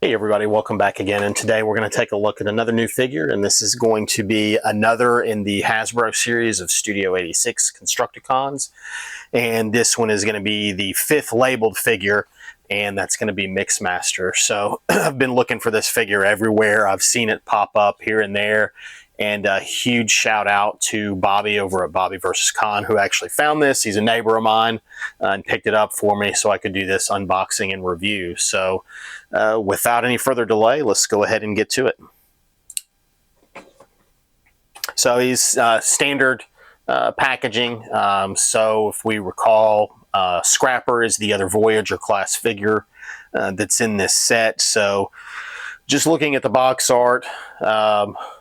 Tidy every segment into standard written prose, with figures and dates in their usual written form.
Hey everybody, welcome back again, and today we're going to take a look at another new figure, and this is going to be another in the Hasbro series of Studio 86 Constructicons, and this one is going to be the 5th labeled figure, and that's going to be Mixmaster. So I've been looking for this figure everywhere. I've seen it pop up here and there, and a huge shout out to Bobby over at Bobby vs. Con, who actually found this. He's a neighbor of mine and picked it up for me so I could do this unboxing and review. So without any further delay, let's go ahead and get to it. So he's standard packaging. So if we recall, Scrapper is the other Voyager class figure that's in this set. So just looking at the box art,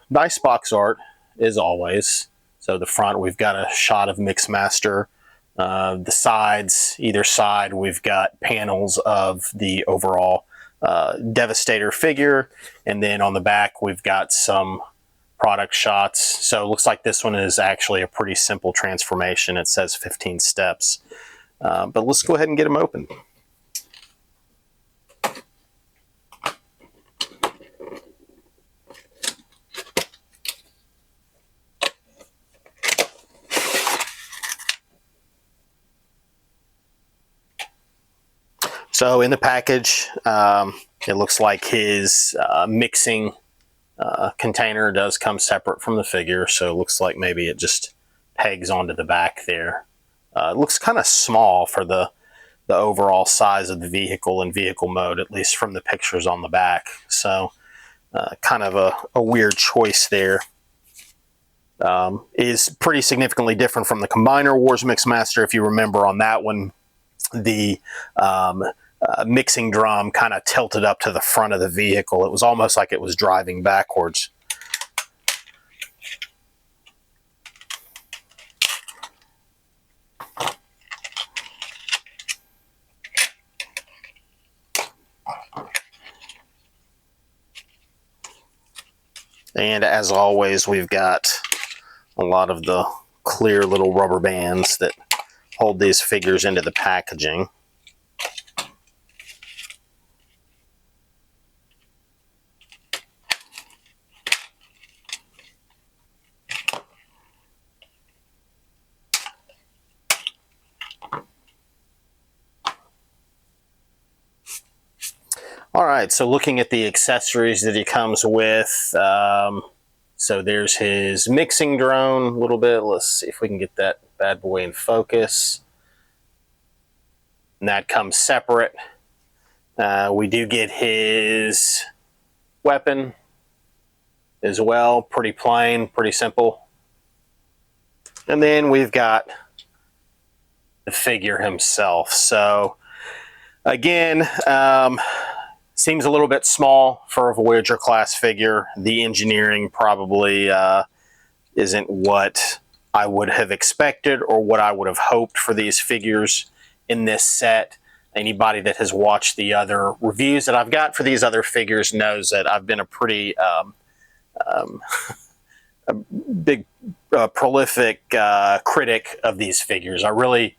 nice box art as always. So the front, we've got a shot of Mixmaster. The sides, either side, we've got panels of the overall Devastator figure, and then on the back we've got some product shots. So it looks like this one is actually a pretty simple transformation. It says 15 steps, but let's go ahead and get them open. So in the package, it looks like his mixing container does come separate from the figure, so it looks like maybe it just pegs onto the back there. It looks kind of small for the overall size of the vehicle and vehicle mode, at least from the pictures on the back. So kind of a weird choice there. Is pretty significantly different from the Combiner Wars Mixmaster. If you remember on that one, the mixing drum kind of tilted up to the front of the vehicle. It was almost like it was driving backwards. And as always, we've got a lot of the clear little rubber bands that hold these figures into the packaging. All right, so looking at the accessories that he comes with, so there's his mixing drone a little bit. Let's see if we can get that bad boy in focus. And that comes separate. We do get his weapon as well, pretty plain, pretty simple. And then we've got the figure himself. So again, seems a little bit small for a Voyager class figure. The engineering probably isn't what I would have expected or what I would have hoped for these figures in this set. Anybody that has watched the other reviews that I've got for these other figures knows that I've been a pretty a big prolific critic of these figures. I really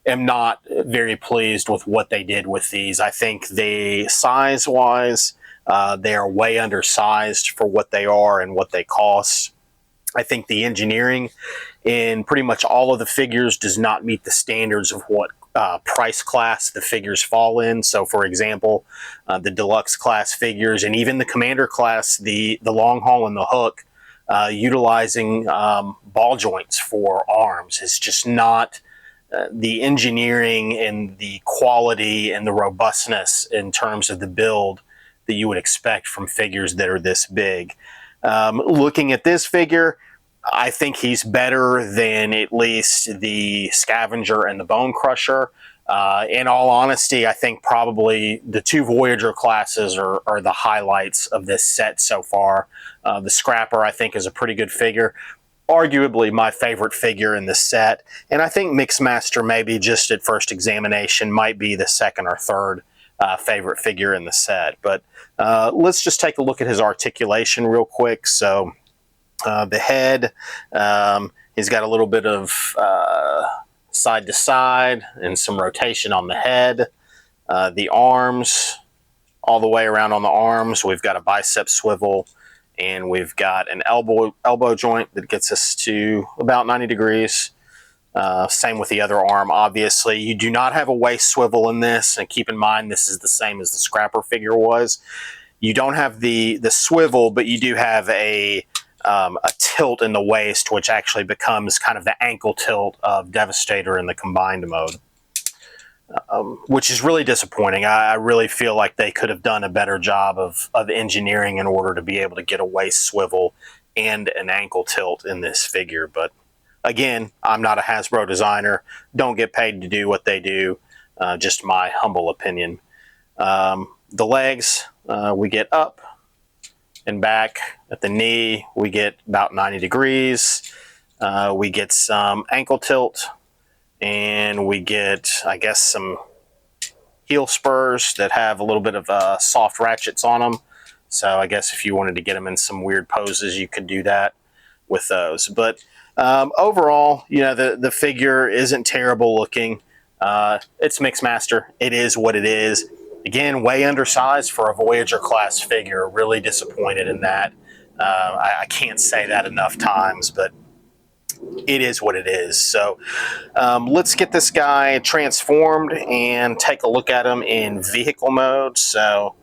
am not very pleased with what they did with these. I think they, size-wise, they are way undersized for what they are and what they cost. I think the engineering in pretty much all of the figures does not meet the standards of what price class the figures fall in. So, for example, the deluxe class figures and even the commander class, the long haul and the hook, utilizing ball joints for arms is just not the engineering and the quality and the robustness in terms of the build that you would expect from figures that are this big. Looking at this figure, I think he's better than at least the Scavenger and the Bone Crusher. In all honesty, I think probably the two Voyager classes are the highlights of this set so far. The Scrapper, I think, is a pretty good figure. Arguably my favorite figure in the set, and I think Mixmaster, maybe just at first examination, might be the second or third favorite figure in the set. But let's just take a look at his articulation real quick. So the head, he's got a little bit of side to side and some rotation on the head. The arms all the way around on the arms. We've got a bicep swivel, and we've got an elbow joint that gets us to about 90 degrees. Same with the other arm, obviously. You do not have a waist swivel in this, and keep in mind this is the same as the Scrapper figure was. You don't have the swivel, but you do have a tilt in the waist, which actually becomes kind of the ankle tilt of Devastator in the combined mode, which is really disappointing. I really feel like they could have done a better job of engineering in order to be able to get a waist swivel and an ankle tilt in this figure. But again, I'm not a Hasbro designer. Don't get paid to do what they do. Just my humble opinion. The legs, we get up and back. At the knee, we get about 90 degrees. We get some ankle tilt, and we get, I guess, some heel spurs that have a little bit of soft ratchets on them. So I guess if you wanted to get them in some weird poses, you could do that with those. But overall, you know, the figure isn't terrible looking. It's Mixmaster. It is what it is. Again, way undersized for a Voyager class figure. Really disappointed in that. I can't say that enough times, but it is what it is. So let's get this guy transformed and take a look at him in vehicle mode. So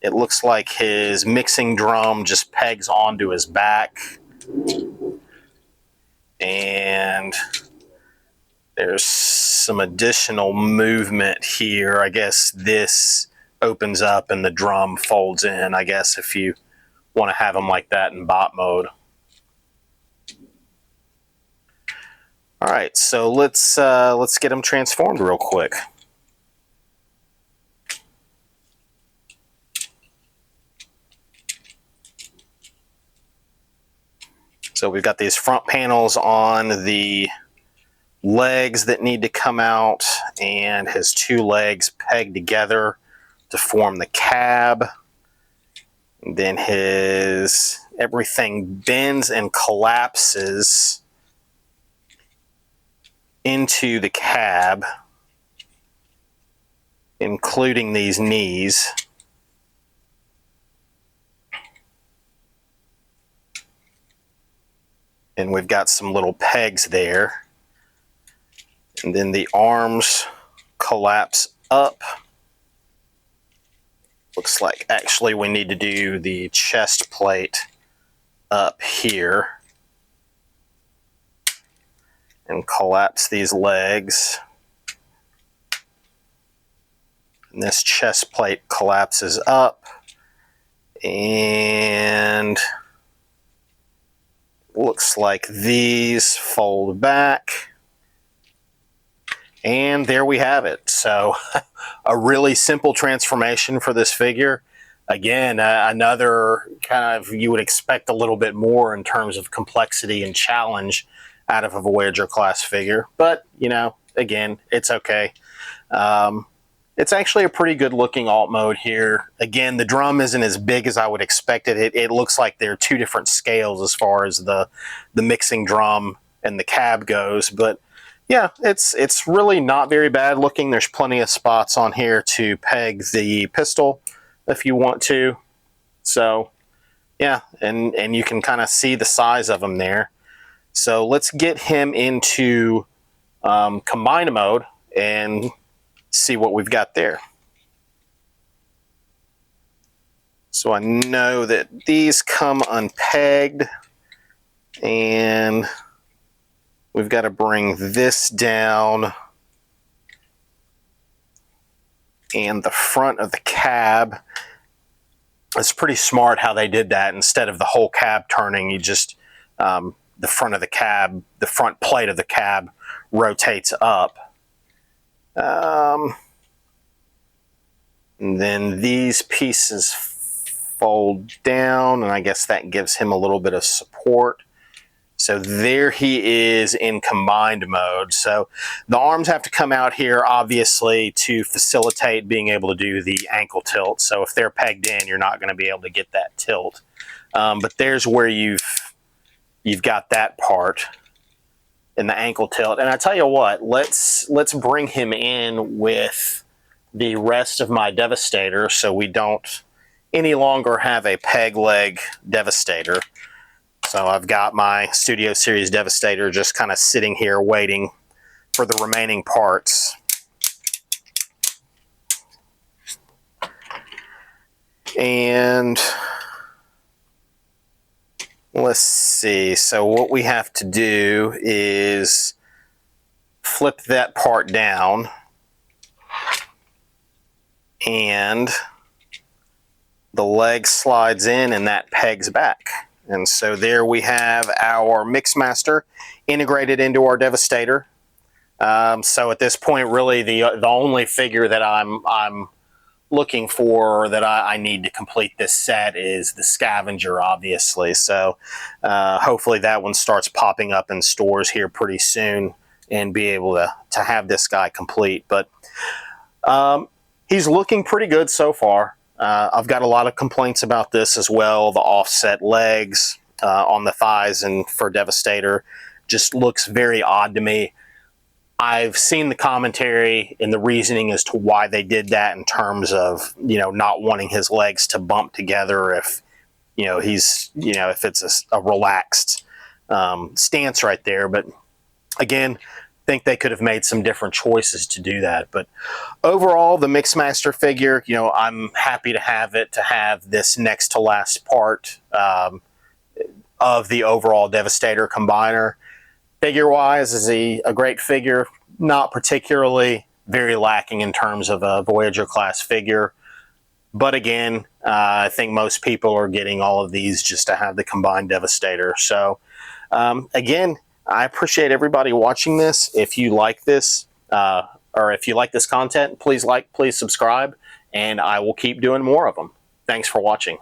it looks like his mixing drum just pegs onto his back. And there's some additional movement here. I guess this opens up and the drum folds in, I guess, if you want to have them like that in bot mode. All right, so let's get them transformed real quick. So we've got these front panels on the legs that need to come out, and his two legs pegged together to form the cab. And then everything bends and collapses into the cab, including these knees. And we've got some little pegs there. And then the arms collapse up. Looks like actually we need to do the chest plate up here and collapse these legs. And this chest plate collapses up, and looks like these fold back. And there we have it. So a really simple transformation for this figure. Again, another kind of, you would expect a little bit more in terms of complexity and challenge out of a Voyager class figure. But, you know, again, it's okay. It's actually a pretty good looking alt mode here. Again, the drum isn't as big as I would expect it. It looks like they're two different scales as far as the mixing drum and the cab goes. But yeah, it's really not very bad looking. There's plenty of spots on here to peg the pistol if you want to. So yeah, and you can kind of see the size of them there. So let's get him into combine mode and see what we've got there. So I know that these come unpegged, and we've got to bring this down, and the front of the cab. It's pretty smart how they did that. Instead of the whole cab turning, you just the front of the cab, the front plate of the cab rotates up. And then these pieces fold down, and I guess that gives him a little bit of support. So there he is in combined mode. So the arms have to come out here, obviously, to facilitate being able to do the ankle tilt. So if they're pegged in, you're not going to be able to get that tilt. But there's where you've got that part in the ankle tilt. And I tell you what, let's bring him in with the rest of my Devastator so we don't any longer have a peg leg Devastator. So I've got my Studio Series Devastator just kind of sitting here waiting for the remaining parts. And let's see, so what we have to do is flip that part down, and the leg slides in and that pegs back. And so there we have our Mixmaster integrated into our Devastator. So at this point, really the only figure that I'm looking for, that I need to complete this set, is the Scavenger, obviously. So hopefully that one starts popping up in stores here pretty soon and be able to have this guy complete. But he's looking pretty good so far. I've got a lot of complaints about this as well. The offset legs on the thighs and for Devastator just looks very odd to me. I've seen the commentary and the reasoning as to why they did that, in terms of, you know, not wanting his legs to bump together if, you know, he's, you know, if it's a relaxed stance right there. But again, I think they could have made some different choices to do that. But overall, the Mixmaster figure, you know, I'm happy to have it, to have this next to last part of the overall Devastator combiner. Figure-wise, is a great figure, not particularly very lacking in terms of a Voyager class figure. But again, I think most people are getting all of these just to have the combined Devastator. So again, I appreciate everybody watching this. If you like this, or if you like this content, please like, please subscribe, and I will keep doing more of them. Thanks for watching.